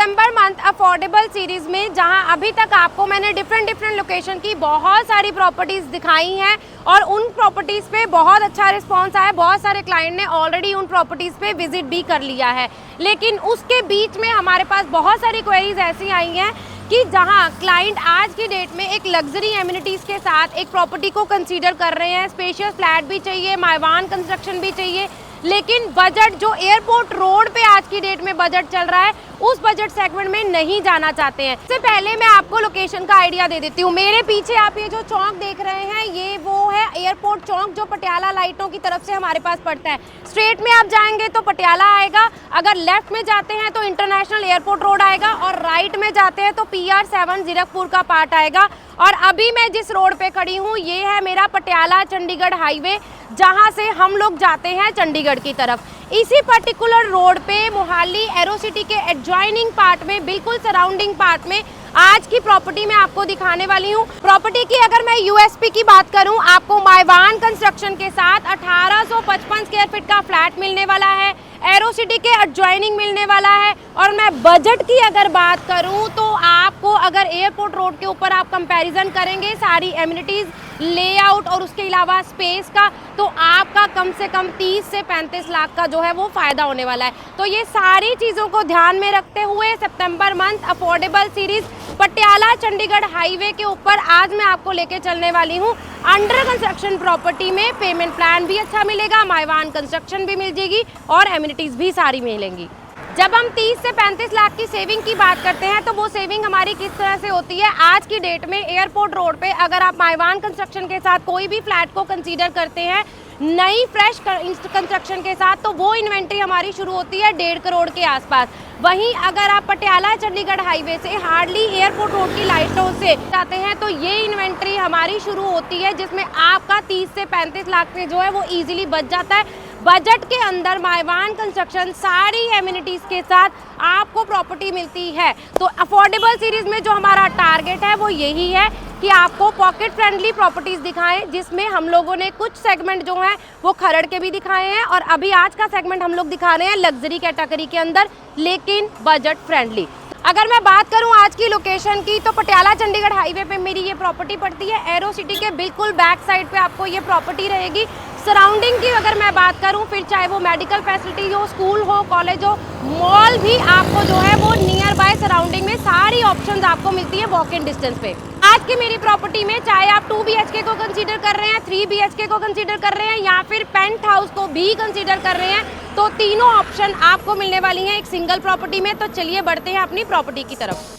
सितंबर month affordable series में जहां अभी तक आपको मैंने डिफरेंट लोकेशन की बहुत सारी प्रॉपर्टीज दिखाई हैं और उन प्रॉपर्टीज पे बहुत अच्छा रिस्पांस आया। बहुत सारे क्लाइंट ने ऑलरेडी उन प्रॉपर्टीज पे विजिट भी कर लिया है, लेकिन उसके बीच में हमारे पास बहुत सारी क्वेरीज ऐसी आई हैं कि जहां क्लाइंट आज की डेट में एक लग्जरी एमिनिटीज़ के साथ एक प्रॉपर्टी को कंसीडर कर रहे हैं। स्पेशियस फ्लैट भी चाहिए, मायवान कंस्ट्रक्शन भी चाहिए, लेकिन बजट जो एयरपोर्ट रोड पे आज की डेट में बजट चल रहा है उस बजट सेगमेंट में नहीं जाना चाहते हैं। इससे पहले मैं आपको लोकेशन का आइडिया दे देती हूँ। मेरे पीछे आप ये जो चौक देख रहे हैं ये वो है एयरपोर्ट चौक, जो पटियाला लाइटों की तरफ से हमारे पास पड़ता है। स्ट्रेट में आप जाएंगे तो पटियाला आएगा, अगर लेफ्ट में जाते हैं तो इंटरनेशनल एयरपोर्ट रोड आएगा और राइट में जाते हैं तो PR7 जीरकपुर का पार्ट आएगा। और अभी मैं जिस रोड पे खड़ी हूँ ये है मेरा पटियाला चंडीगढ़ हाईवे, जहाँ से हम लोग जाते हैं चंडीगढ़ की तरफ। इसी पर्टिकुलर रोड पे मोहाली एरोसिटी के एडजॉइनिंग पार्ट में, बिल्कुल सराउंडिंग पार्ट में आज की प्रॉपर्टी मैं आपको दिखाने वाली हूँ। प्रॉपर्टी की अगर मैं USP की बात करूँ, आपको मायवान कंस्ट्रक्शन के साथ 1855 स्क्वायर फीट का फ्लैट मिलने वाला है, एरोसिटी के एडजॉइनिंग मिलने वाला है। और मैं बजट की अगर बात करूं तो आपको अगर एयरपोर्ट रोड के ऊपर आप कंपैरिजन करेंगे सारी एमिनिटीज़, लेआउट और उसके अलावा स्पेस का, तो आपका कम से कम 30 से 35 लाख का जो है वो फ़ायदा होने वाला है। तो ये सारी चीज़ों को ध्यान में रखते हुए सितंबर month affordable series Patiala Chandigarh highway के ऊपर आज मैं आपको लेके चलने वाली हूँ। अंडर कंस्ट्रक्शन प्रॉपर्टी में पेमेंट प्लान भी अच्छा मिलेगा, मायवान कंस्ट्रक्शन भी मिल जाएगी और एमिनिटीज़ भी सारी मिलेंगी। जब हम 30 से 35 लाख की सेविंग की बात करते हैं तो वो सेविंग हमारी किस तरह से होती है। आज की डेट में एयरपोर्ट रोड पे अगर आप मायवान कंस्ट्रक्शन के साथ कोई भी फ्लैट को कंसीडर करते हैं नई फ्रेश कंस्ट्रक्शन के साथ, तो वो इन्वेंट्री हमारी शुरू होती है 1.5 करोड़ के आसपास। वहीं अगर आप पटियाला चंडीगढ़ हाईवे से हार्डली एयरपोर्ट रोड की लाइटों से जाते हैं तो ये इन्वेंट्री हमारी शुरू होती है जिसमें आपका 30 से 35 लाख में जो है वो ईजिली बच जाता है। बजट के अंदर मायवान कंस्ट्रक्शन सारी एमिनिटीज़ के साथ आपको प्रॉपर्टी मिलती है। तो अफोर्डेबल सीरीज़ में जो हमारा टारगेट है वो यही है कि आपको पॉकेट फ्रेंडली प्रॉपर्टीज़ दिखाएं, जिसमें हम लोगों ने कुछ सेगमेंट जो हैं वो खरड़ के भी दिखाए हैं और अभी आज का सेगमेंट हम लोग दिखा रहे हैं लग्जरी कैटेगरी के अंदर, लेकिन बजट फ्रेंडली। अगर मैं बात करूं आज की लोकेशन की तो पटियाला चंडीगढ़ हाईवे पे मेरी ये प्रॉपर्टी पड़ती है। एरोसिटी के बिल्कुल बैक साइड पे आपको ये प्रॉपर्टी रहेगी। सराउंडिंग की अगर मैं बात करूं, फिर चाहे वो मेडिकल फैसिलिटी हो, स्कूल हो, कॉलेज हो, मॉल भी आपको जो है वो नियर बाय सराउंडिंग में सारी ऑप्शंस आपको मिलती है वॉक इन डिस्टेंस पे। आज की मेरी प्रॉपर्टी में चाहे आप 2 BHK को कंसीडर कर रहे हैं, 3 BHK को कंसीडर कर रहे हैं या फिर पेंट हाउस को भी कंसीडर कर रहे हैं, तो तीनों ऑप्शन आपको मिलने वाली हैं एक सिंगल प्रॉपर्टी में। तो चलिए बढ़ते हैं अपनी प्रॉपर्टी की तरफ।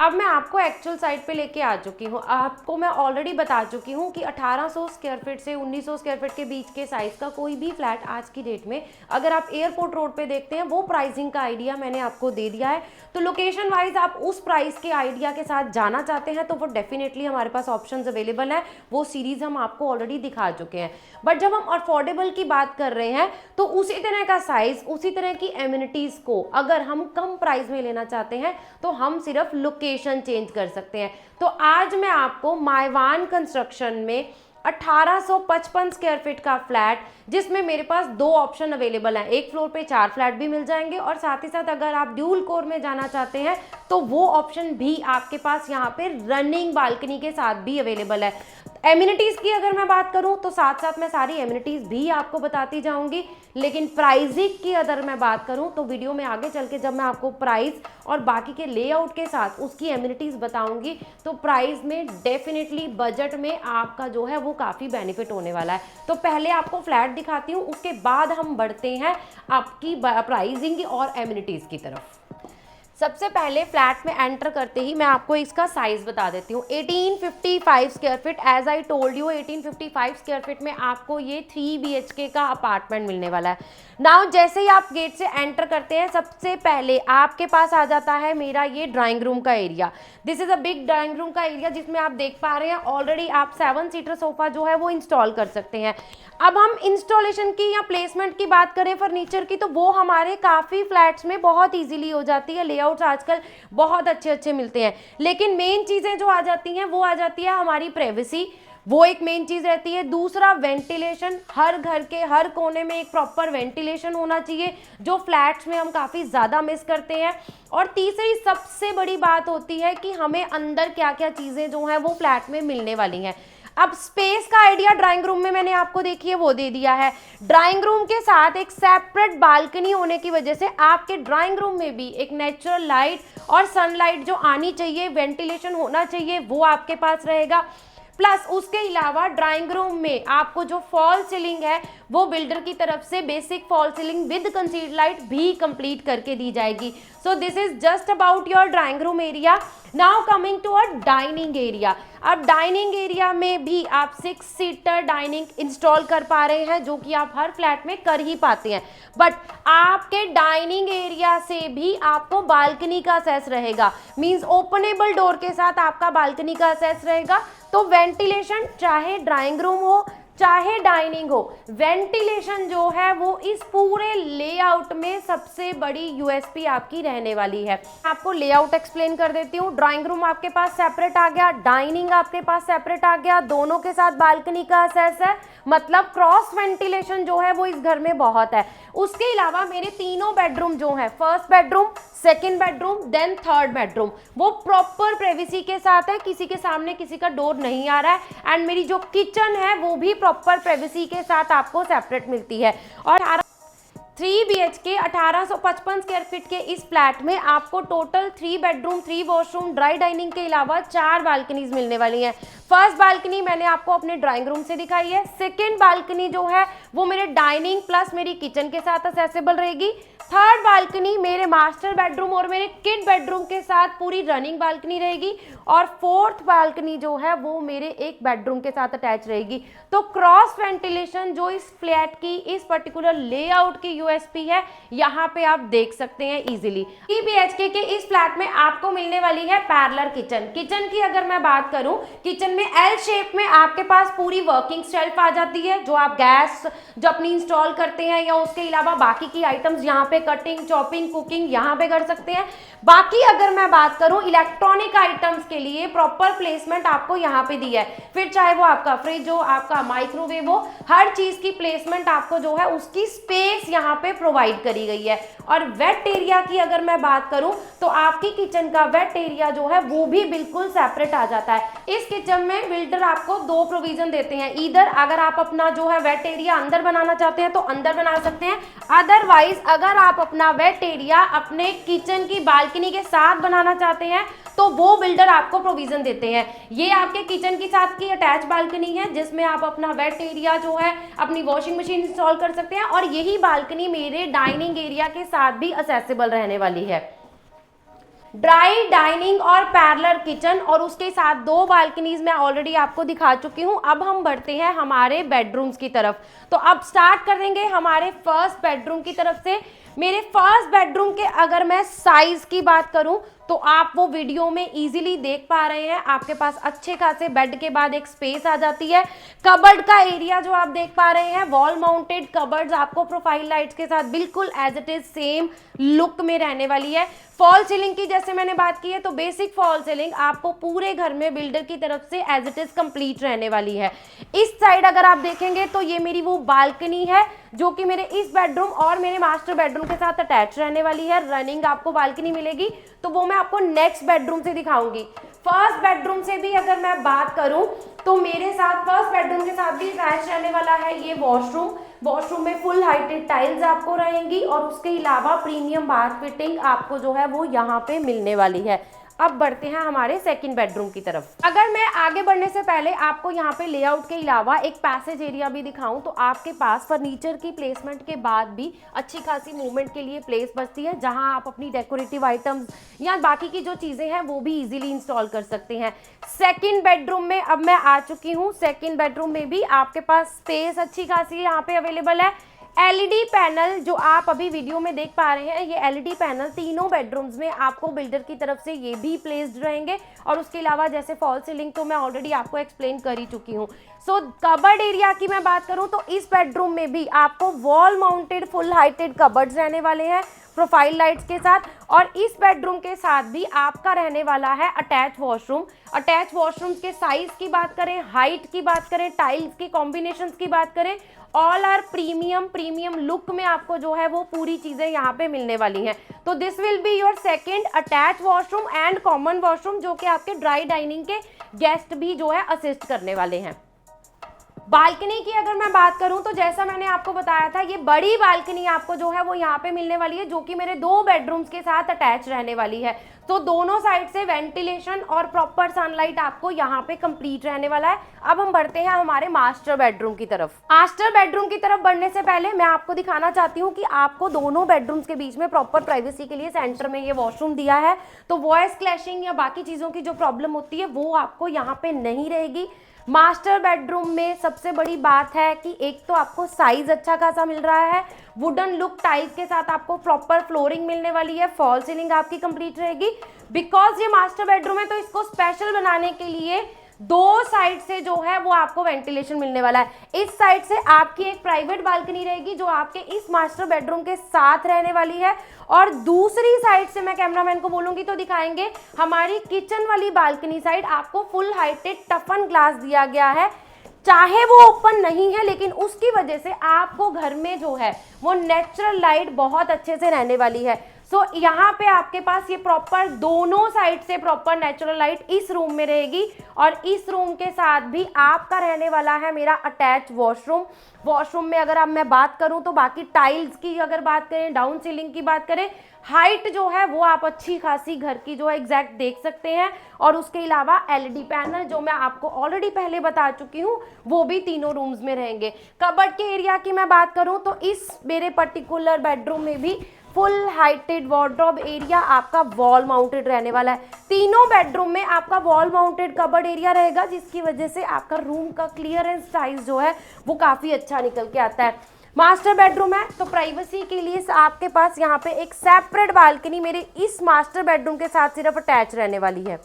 अब मैं आपको एक्चुअल साइट पे लेके आ चुकी हूँ। आपको मैं ऑलरेडी बता चुकी हूँ कि 1800 स्क्वायर फीट से 1900 स्क्वायर फीट के बीच के साइज़ का कोई भी फ्लैट आज की डेट में अगर आप एयरपोर्ट रोड पे देखते हैं वो प्राइसिंग का आइडिया मैंने आपको दे दिया है। तो लोकेशन वाइज आप उस प्राइस के आइडिया के साथ जाना चाहते हैं तो वो डेफिनेटली हमारे पास ऑप्शंस अवेलेबल है। वो सीरीज़ हम आपको ऑलरेडी दिखा चुके हैं। बट जब हम अफोर्डेबल की बात कर रहे हैं तो उसी तरह का साइज़, उसी तरह की एमिनिटीज़ को अगर हम कम प्राइस में लेना चाहते हैं तो हम सिर्फ लोकेशन चेंज कर सकते हैं। तो आज मैं आपको मायवान कंस्ट्रक्शन में 1855 स्क्वायर फीट का फ्लैट, जिसमें मेरे पास 2 ऑप्शन अवेलेबल हैं, एक फ्लोर पे 4 फ्लैट भी मिल जाएंगे और साथ ही साथ अगर आप ड्यूल कोर में जाना चाहते हैं तो वो ऑप्शन भी आपके पास यहाँ पे रनिंग बालकनी के साथ भी अवेलेबल है। एमिनिटीज़ की अगर मैं बात करूं तो साथ साथ मैं सारी एमिनिटीज़ भी आपको बताती जाऊंगी, लेकिन प्राइसिंग की अगर मैं बात करूं तो वीडियो में आगे चल के जब मैं आपको प्राइस और बाकी के लेआउट के साथ उसकी एमिनिटीज़ बताऊंगी तो प्राइस में डेफिनेटली बजट में आपका जो है वो काफ़ी बेनिफिट होने वाला है। तो पहले आपको फ्लैट दिखाती हूँ, उसके बाद हम बढ़ते हैं आपकी प्राइसिंग और एमिनिटीज़ की तरफ। सबसे पहले फ्लैट में एंटर करते ही मैं आपको इसका साइज़ बता देती हूँ। 1855 square feet, as I told you 1855 square feet में आपको ये 3 BHK का अपार्टमेंट मिलने वाला है। नाउ जैसे ही आप गेट से एंटर करते हैं सबसे पहले आपके पास आ जाता है मेरा ये ड्राइंग रूम का area. This is a big drawing room का एरिया जिसमें आप देख पा रहे हैं ऑलरेडी आप 7 सीटर सोफ़ा जो है वो इंस्टॉल कर सकते हैं। अब हम इंस्टॉलेशन की या प्लेसमेंट की बात करें फर्नीचर की तो वो हमारे काफ़ी फ्लैट्स में बहुत ईजिली हो जाती है। लेआउट्स आजकल बहुत अच्छे अच्छे मिलते हैं, लेकिन मेन चीज़ें जो आ जाती हैं वो आ जाती है हमारी प्राइवेसी। वो एक मेन चीज रहती है। दूसरा वेंटिलेशन, हर घर के हर कोने में एक प्रॉपर वेंटिलेशन होना चाहिए, जो फ्लैट्स में हम काफी ज्यादा मिस करते हैं। और तीसरी सबसे बड़ी बात होती है कि हमें अंदर क्या क्या चीजें जो हैं वो फ्लैट में मिलने वाली हैं। अब स्पेस का आइडिया ड्राइंग रूम में मैंने आपको देखिए वो दे दिया है। ड्राइंग रूम के साथ एक सेपरेट बालकनी होने की वजह से आपके ड्राइंग रूम में भी एक नेचुरल लाइट और सनलाइट जो आनी चाहिए, वेंटिलेशन होना चाहिए, वो आपके पास रहेगा। प्लस उसके अलावा ड्राइंग रूम में आपको जो फॉल सीलिंग है वो बिल्डर की तरफ से basic fall ceiling with concealed light भी कंप्लीट करके दी जाएगी। So this is just about your drawing room area. Now coming to a dining area. अब डाइनिंग एरिया में भी आप 6 सीटर डाइनिंग इंस्टॉल कर पा रहे हैं, जो कि आप हर फ्लैट में कर ही पाते हैं। बट आपके डाइनिंग एरिया से भी आपको बालकनी का असेस रहेगा, मींस ओपनेबल डोर के साथ आपका बालकनी का असेस रहेगा। तो वेंटिलेशन चाहे ड्राइंग रूम हो चाहे डाइनिंग हो, वेंटिलेशन जो है वो इस पूरे लेआउट में सबसे बड़ी यूएसपी आपकी रहने वाली है। आपको लेआउट एक्सप्लेन कर देती हूँ। ड्राइंग रूम आपके पास सेपरेट आ गया, डाइनिंग आपके पास सेपरेट आ गया, दोनों के साथ बालकनी का असेस है, मतलब क्रॉस वेंटिलेशन जो है वो इस घर में बहुत है। उसके अलावा मेरे तीनों बेडरूम जो है, first bedroom, second bedroom, then third bedroom, वो प्रॉपर प्राइवेसी के साथ है, किसी के सामने किसी का डोर नहीं आ रहा है। एंड मेरी जो किचन है वो भी प्रॉपर प्राइवेसी के साथ आपको सेपरेट मिलती है। और 3 BHK 1855 स्क्वायर फीट के इस फ्लैट में आपको total 3 bedroom, 3 washroom, dry dining के अलावा 4 बालकनीज मिलने वाली हैं। फर्स्ट बालकनी मैंने आपको अपने ड्राइंग रूम से दिखाई है। सेकेंड बालकनी जो है वो मेरे डाइनिंग प्लस मेरी किचन के साथ असेसेबल रहेगी। थर्ड बालकनी मेरे मास्टर बेडरूम और मेरे किड बेडरूम के साथ पूरी रनिंग बालकनी रहेगी। और फोर्थ बालकनी जो है वो मेरे एक बेडरूम के साथ अटैच रहेगी। तो क्रॉस वेंटिलेशन जो इस फ्लैट की, इस पर्टिकुलर लेआउट की यूएसपी है, यहाँ पे आप देख सकते हैं इजीली। 3 BHK के इस फ्लैट में आपको मिलने वाली है पैरेलल किचन। किचन की अगर मैं बात करूं, किचन में एल शेप में आपके पास पूरी वर्किंग शेल्फ आ जाती है, जो आप गैस जो अपनी इंस्टॉल करते हैं या उसके अलावा बाकी की आइटम्स यहाँ पे कटिंग, चॉपिंग, कुकिंग यहाँ पे कर सकते हैं। बाकी अगर मैं बात करूं इलेक्ट्रॉनिक आइटम्स के लिए प्रॉपर प्लेसमेंट आपको यहाँ पे दी है। फिर चाहे वो आपका फ्रिज हो, आपका माइक्रोवेव हो, हर चीज की प्लेसमेंट आपको जो है उसकी स्पेस यहाँ पे प्रोवाइड करी गई है। और वेट एरिया की अगर मैं बात करूं तो आपकी किचन का वेट एरिया जो है वो भी बिल्कुल सेपरेट आ जाता है। इस किचन में बिल्डर आपको 2 प्रोविजन देते हैं, इधर अगर आप अपना जो है वेट एरिया अंदर बनाना चाहते हैं तो अंदर बना सकते हैं, अदरवाइज अगर आप अपना वेट एरिया अपने किचन की बालकनी के साथ बनाना चाहते हैं तो वो बिल्डर आपको प्रोविजन देते हैं। ये आपके किचन के साथ की अटैच बालकनी है, जिसमें आप अपना वेट एरिया जो है, अपनी वॉशिंग मशीन इंस्टॉल कर सकते हैं। और यही बालकनी मेरे डाइनिंग एरिया के साथ भी असेसिबल रहने वाली है। ड्राई डाइनिंग और पैरेलल किचन और उसके साथ 2 बालकनीज मैं ऑलरेडी आपको दिखा चुकी हूं। अब हम बढ़ते हैं हमारे बेडरूम्स की तरफ। तो अब स्टार्ट कर देंगे हमारे फर्स्ट बेडरूम की तरफ से। मेरे फर्स्ट बेडरूम के अगर मैं साइज की बात करूं तो आप वो वीडियो में इजीली देख पा रहे हैं। आपके पास अच्छे खासे बेड के बाद एक स्पेस आ जाती है। कबर्ड का एरिया जो आप देख पा रहे हैं, वॉल माउंटेड कबर्ड्स आपको प्रोफाइल लाइट्स के साथ बिल्कुल as it is same look में रहने वाली है। फॉल सीलिंग की जैसे मैंने बात की है तो बेसिक फॉल सीलिंग आपको पूरे घर में बिल्डर की तरफ से एज इट इज कंप्लीट रहने वाली है। इस साइड अगर आप देखेंगे तो ये मेरी वो बालकनी है जो कि मेरे इस बेडरूम और मेरे मास्टर बेडरूम के साथ अटैच रहने वाली है। रनिंग आपको बालकनी मिलेगी, तो वो मैं आपको नेक्स्ट बेडरूम से दिखाऊंगी। फर्स्ट बेडरूम से भी अगर मैं बात करूं तो मेरे साथ फर्स्ट बेडरूम के साथ भी अटैच रहने वाला है ये वॉशरूम। वॉशरूम में फुल हाइटेड टाइल्स आपको रहेंगी और उसके अलावा प्रीमियम बाथ फिटिंग आपको जो है वो यहाँ पे मिलने वाली है। अब बढ़ते हैं हमारे सेकंड बेडरूम की तरफ। अगर मैं आगे बढ़ने से पहले आपको यहाँ पे लेआउट के अलावा एक पैसेज एरिया भी दिखाऊं तो आपके पास फर्नीचर की प्लेसमेंट के बाद भी अच्छी खासी मूवमेंट के लिए प्लेस बचती है, जहां आप अपनी डेकोरेटिव आइटम्स या बाकी की जो चीजें हैं वो भी इजीली इंस्टॉल कर सकते हैं। सेकेंड बेडरूम में अब मैं आ चुकी हूँ। सेकेंड बेडरूम में भी आपके पास स्पेस अच्छी खासी यहाँ पे अवेलेबल है। एलईडी पैनल जो आप अभी वीडियो में देख पा रहे हैं, ये एलईडी पैनल तीनों बेडरूम्स में आपको बिल्डर की तरफ से ये भी प्लेस्ड रहेंगे। और उसके अलावा जैसे फॉल सीलिंग तो मैं ऑलरेडी आपको एक्सप्लेन कर ही चुकी हूँ। सो कबर्ड एरिया की मैं बात करूँ तो इस बेडरूम में भी आपको wall mounted full heighted cupboards रहने वाले हैं। प्रोफाइल लाइट्स के साथ। और इस बेडरूम के साथ भी आपका रहने वाला है अटैच वॉशरूम। अटैच वॉशरूम के साइज की बात करें, हाइट की बात करें, टाइल्स की कॉम्बिनेशंस की बात करें, ऑल आर प्रीमियम लुक में आपको जो है वो पूरी चीजें यहाँ पे मिलने वाली हैं। तो this will be your second attach washroom and common washroom, जो कि आपके ड्राई डाइनिंग के गेस्ट भी जो है असिस्ट करने वाले हैं। बालकनी की अगर मैं बात करूं तो जैसा मैंने आपको बताया था, ये बड़ी बालकनी आपको जो है वो यहाँ पे मिलने वाली है, जो कि मेरे 2 बेडरूम्स के साथ अटैच रहने वाली है। तो दोनों साइड से वेंटिलेशन और प्रॉपर सनलाइट आपको यहाँ पे कंप्लीट रहने वाला है। अब हम बढ़ते हैं हमारे मास्टर बेडरूम की तरफ। मास्टर बेडरूम की तरफ बढ़ने से पहले मैं आपको दिखाना चाहती हूँ कि आपको दोनों बेडरूम्स के बीच में प्रॉपर प्राइवेसी के लिए सेंटर में ये वॉशरूम दिया है। तो वॉइस क्लैशिंग या बाकी चीज़ों की जो प्रॉब्लम होती है वो आपको यहाँ पे नहीं रहेगी। मास्टर बेडरूम में सबसे बड़ी बात है कि एक तो आपको साइज अच्छा खासा मिल रहा है, वुडन लुक टाइल्स के साथ आपको प्रॉपर फ्लोरिंग मिलने वाली है, फॉल सीलिंग आपकी कंप्लीट रहेगी। बिकॉज ये मास्टर बेडरूम है तो इसको स्पेशल बनाने के लिए 2 साइड से जो है वो आपको वेंटिलेशन मिलने वाला है। इस साइड से आपकी एक प्राइवेट बालकनी रहेगी जो आपके इस मास्टर बेडरूम के साथ रहने वाली है, और दूसरी साइड से मैं कैमरामैन को बोलूंगी तो दिखाएंगे, हमारी किचन वाली बालकनी साइड आपको फुल हाइटेड टफन ग्लास दिया गया है। चाहे वो ओपन नहीं है लेकिन उसकी वजह से आपको घर में जो है वो नेचुरल लाइट बहुत अच्छे से रहने वाली है। सो यहाँ पे आपके पास ये प्रॉपर दोनों साइड से प्रॉपर नेचुरल लाइट इस रूम में रहेगी, और इस रूम के साथ भी आपका रहने वाला है मेरा अटैच वॉशरूम। वॉशरूम में अगर अब मैं बात करूं तो बाकी टाइल्स की अगर बात करें, डाउन सीलिंग की बात करें, हाइट जो है वो आप अच्छी खासी घर की जो है एग्जैक्ट देख सकते हैं। और उसके अलावा एलईडी पैनल जो मैं आपको ऑलरेडी पहले बता चुकी हूँ वो भी तीनों रूम्स में रहेंगे। कबर्ड के एरिया की मैं बात करूँ तो इस मेरे पर्टिकुलर बेडरूम में भी फुल हाइटेड वार्डरोब एरिया आपका वॉल माउंटेड रहने वाला है। तीनों बेडरूम में आपका वॉल माउंटेड कबर्ड एरिया रहेगा, जिसकी वजह से आपका रूम का क्लियरेंस साइज जो है वो काफ़ी अच्छा निकल के आता है। मास्टर बेडरूम है तो प्राइवेसी के लिए आपके पास यहाँ पे एक सेपरेट बालकनी मेरे इस मास्टर बेडरूम के साथ सिर्फ अटैच रहने वाली है।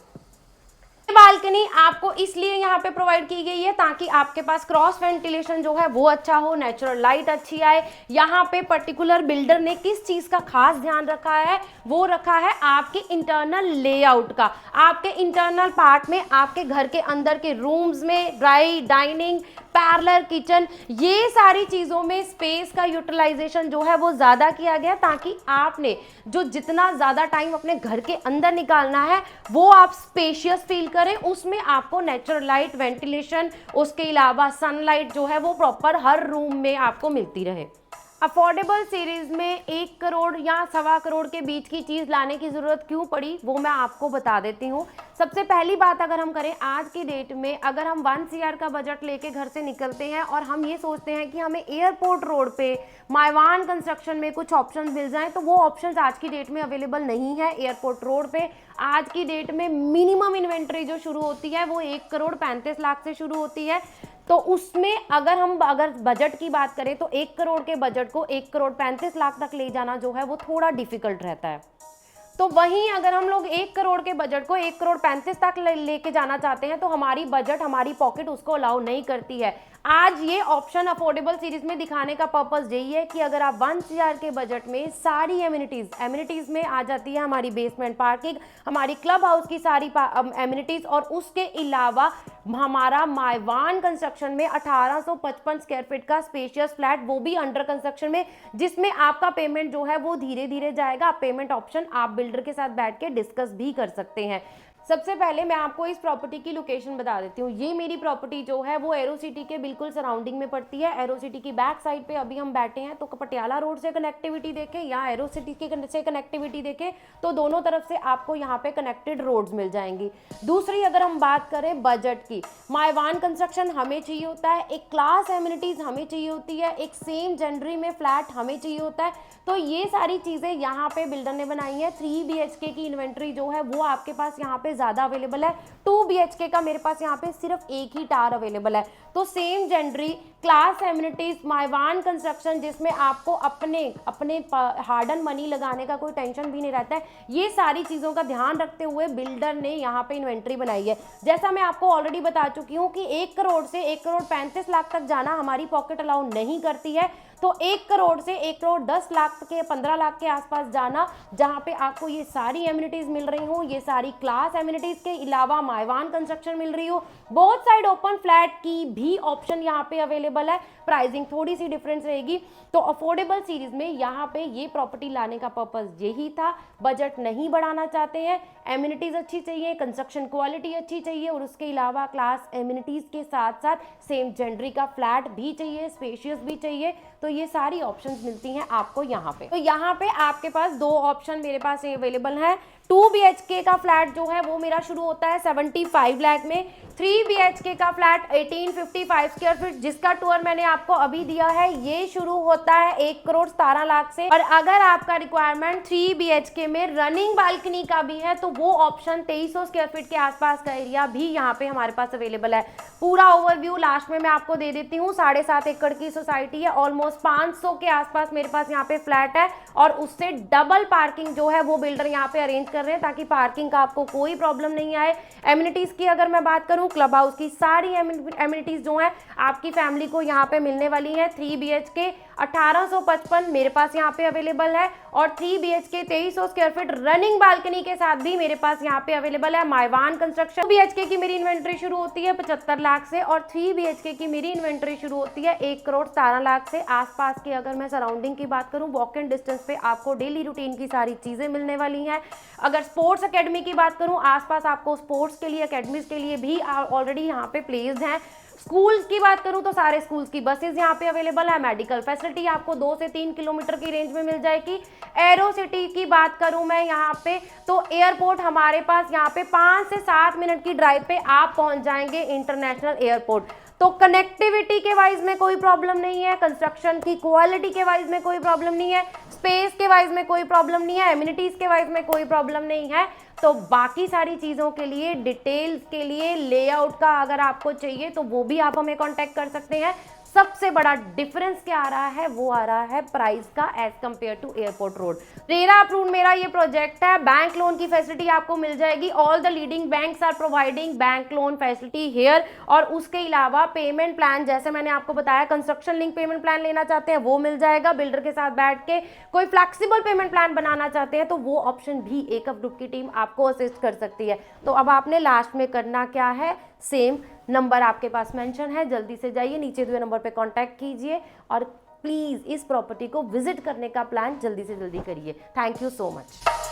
बालकनी आपको इसलिए यहाँ पे प्रोवाइड की गई है ताकि आपके पास क्रॉस वेंटिलेशन जो है वो अच्छा हो, नेचुरल लाइट अच्छी आए। यहाँ पे पर्टिकुलर बिल्डर ने किस चीज़ का खास ध्यान रखा है, वो रखा है आपके इंटरनल लेआउट का। आपके इंटरनल पार्ट में, आपके घर के अंदर के रूम्स में, ड्राई डाइनिंग, पैरेलल किचन, ये सारी चीज़ों में स्पेस का यूटिलाइजेशन जो है वो ज़्यादा किया गया, ताकि आपने जो जितना ज़्यादा टाइम अपने घर के अंदर निकालना है वो आप स्पेशियस फील करें। उसमें आपको नेचुरल लाइट, वेंटिलेशन, उसके अलावा सनलाइट जो है वो प्रॉपर हर रूम में आपको मिलती रहे। अफोर्डेबल सीरीज में 1 करोड़ या 1.25 करोड़ के बीच की चीज़ लाने की ज़रूरत क्यों पड़ी वो मैं आपको बता देती हूँ। सबसे पहली बात अगर हम करें आज की डेट में, अगर हम 1 CR का बजट लेके घर से निकलते हैं और हम ये सोचते हैं कि हमें एयरपोर्ट रोड पे माइवान कंस्ट्रक्शन में कुछ ऑप्शन मिल जाएं, तो वो ऑप्शंस आज की डेट में अवेलेबल नहीं है एयरपोर्ट रोड पे। आज की डेट में मिनिमम इन्वेंट्री जो शुरू होती है वो 1 करोड़ 35 लाख से शुरू होती है। तो उसमें अगर बजट की बात करें तो 1 करोड़ के बजट को 1 करोड़ 35 लाख तक ले जाना जो है वो थोड़ा डिफिकल्ट रहता है। तो वहीं अगर हम लोग 1 करोड़ के बजट को 1 करोड़ 35 तक लेके जाना चाहते हैं तो हमारी बजट, हमारी पॉकेट उसको अलाउ नहीं करती है। आज ये ऑप्शन अफोर्डेबल सीरीज में दिखाने का पर्पस यही है कि अगर आप 1 CR के बजट में सारी एमिनिटीज़ में आ जाती है हमारी बेसमेंट पार्किंग, हमारी क्लब हाउस की सारी एमिनिटीज़, और उसके अलावा हमारा माइवान कंस्ट्रक्शन में 1855 स्क्वायर फीट का स्पेशियस फ्लैट, वो भी अंडर कंस्ट्रक्शन में, जिसमें आपका पेमेंट जो है वो धीरे धीरे जाएगा। पेमेंट ऑप्शन आप बिल्डर के साथ बैठ के डिस्कस भी कर सकते हैं। सबसे पहले मैं आपको इस प्रॉपर्टी की लोकेशन बता देती हूँ। ये मेरी प्रॉपर्टी जो है वो एरो सिटी के बिल्कुल सराउंडिंग में पड़ती है। एरो सिटी की बैक साइड पे अभी हम बैठे हैं, तो पटियाला रोड से कनेक्टिविटी देखें या एरो सिटी से कनेक्टिविटी देखें तो दोनों तरफ से आपको यहाँ पे कनेक्टेड रोड्स मिल जाएंगी। दूसरी अगर हम बात करें बजट की, माइवान कंस्ट्रक्शन हमें चाहिए होता है, एक क्लास एमिनिटीज़ हमें चाहिए होती है, एक सेम जेंडरी में फ्लैट हमें चाहिए होता है। तो ये सारी चीज़ें यहाँ पे बिल्डर ने बनाई है। 3 BHK की इन्वेंट्री जो है वो आपके पास यहाँ पे ज़्यादा अवेलेबल है। 2 BHK का मेरे पास यहाँ पे सिर्फ एक ही टार अवेलेबल है। तो सेम जेंडरी, क्लास एमिनिटीज, माइवान कंस्ट्रक्शन, जिसमें आपको अपने हार्ड एंड मनी लगाने का कोई टेंशन भी नहीं रहता है, ये सारी चीज़ों का ध्यान रखते हुए बिल्डर ने यहाँ पे इन्वेंट्री बनाई है। जैसा मैं आपको ऑलरेडी बता चुकी हूँ कि 1 करोड़ से 1 करोड़ 35 लाख तक जाना हमारी पॉकेट अलाउ नहीं करती है। तो 1 करोड़ से 1 करोड़ 10 लाख के 15 लाख के आसपास जाना, जहाँ पे आपको ये सारी एमिनिटीज मिल रही हो, ये सारी क्लास एमिनिटीज के अलावा माइवान कंस्ट्रक्शन मिल रही हो, बोथ साइड ओपन फ्लैट की भी ऑप्शन यहाँ पे अवेलेबल है। प्राइसिंग थोड़ी सी डिफरेंस रहेगी। तो अफोर्डेबल सीरीज में यहाँ पे ये प्रॉपर्टी लाने का पर्पस यही था। बजट नहीं बढ़ाना चाहते हैं, एमिनिटीज अच्छी चाहिए, कंस्ट्रक्शन क्वालिटी अच्छी चाहिए, और उसके अलावा क्लास एमिनिटीज के साथ साथ सेम जेंडरी का फ्लैट भी चाहिए, स्पेशियस भी चाहिए। तो ये सारी ऑप्शंस मिलती हैं आपको यहाँ पे। तो यहाँ पे आपके पास 2 ऑप्शन मेरे पास अवेलेबल है। 2 BHK का फ्लैट जो है वो मेरा शुरू होता है 75 लाख में। 3 BHK का फ्लैट 1855 स्क्वायर फीट, जिसका टूर मैंने आपको अभी दिया है, ये शुरू होता है 1 करोड़ 17 लाख से। और अगर आपका रिक्वायरमेंट 3 BHK में रनिंग बालकनी का भी है तो वो ऑप्शन 2300 स्क्वायर फीट के आसपास का एरिया भी यहाँ पे हमारे पास अवेलेबल है। पूरा ओवरव्यू लास्ट में मैं आपको दे देती हूँ। 7.5 एकड़ की सोसाइटी है, ऑलमोस्ट 500 के आसपास मेरे पास यहाँ पे फ्लैट है, और उससे डबल पार्किंग जो है वो बिल्डर यहाँ पे अरेंज कर रहे हैं ताकि पार्किंग का आपको कोई प्रॉब्लम नहीं आए। एमिनिटीज की अगर मैं बात करूं, क्लब हाउस की सारी एमिनिटीज जो है आपकी फैमिली को यहाँ पे मिलने वाली है। 3 BHK 1855 मेरे पास यहाँ पे अवेलेबल है, और 3 BHK 2300 square feet running balcony के साथ भी मेरे पास यहाँ पे अवेलेबल है। माइवान कंस्ट्रक्शन 2 BHK की मेरी इन्वेंट्री शुरू होती है 75 लाख से, और 3 BHK की मेरी इन्वेंट्री शुरू होती है 1 करोड़ 17 लाख से। आसपास की अगर मैं सराउंडिंग की बात करूं, वॉक इन डिस्टेंस पे आपको डेली रूटीन की सारी चीजें मिलने वाली हैं। अगर स्पोर्ट्स एकेडमी की बात करूं, आसपास आपको स्पोर्ट्स के लिए, एकेडमीज के लिए भी ऑलरेडी यहाँ पे प्लेस्ड हैं। स्कूल्स की बात करूं तो सारे स्कूल्स की बसेस यहाँ पे अवेलेबल है। मेडिकल फैसिलिटी आपको 2 से 3 किलोमीटर की रेंज में मिल जाएगी। एरो सिटी की बात करूं मैं यहाँ पे, तो एयरपोर्ट हमारे पास यहाँ पे 5 से 7 मिनट की ड्राइव पे आप पहुंच जाएंगे इंटरनेशनल एयरपोर्ट। तो कनेक्टिविटी के वाइज में कोई प्रॉब्लम नहीं है, कंस्ट्रक्शन की क्वालिटी के वाइज में कोई प्रॉब्लम नहीं है, स्पेस के वाइज में कोई प्रॉब्लम नहीं है, एमिनिटीज के वाइज में कोई प्रॉब्लम नहीं है। तो बाकी सारी चीज़ों के लिए, डिटेल्स के लिए, लेआउट का अगर आपको चाहिए तो वो भी आप हमें कांटेक्ट कर सकते हैं। सबसे बड़ा डिफरेंस क्या आ रहा है, वो आ रहा है प्राइस का as compare to airport road. RERA approved मेरा ये प्रोजेक्ट है। बैंक लोन की फैसिलिटी आपको मिल जाएगी। All the leading banks are providing bank loan facility here. और उसके अलावा पेमेंट प्लान, जैसे मैंने आपको बताया, कंस्ट्रक्शन लिंक पेमेंट प्लान लेना चाहते हैं वो मिल जाएगा। बिल्डर के साथ बैठ के कोई फ्लेक्सिबल पेमेंट प्लान बनाना चाहते हैं तो वो ऑप्शन भी एकअप ग्रुप की टीम आपको असिस्ट कर सकती है। तो अब आपने लास्ट में करना क्या है, सेम नंबर आपके पास मेंशन है, जल्दी से जाइए, नीचे दिए नंबर पे कांटेक्ट कीजिए, और प्लीज़ इस प्रॉपर्टी को विजिट करने का प्लान जल्दी से जल्दी करिए। Thank you so much.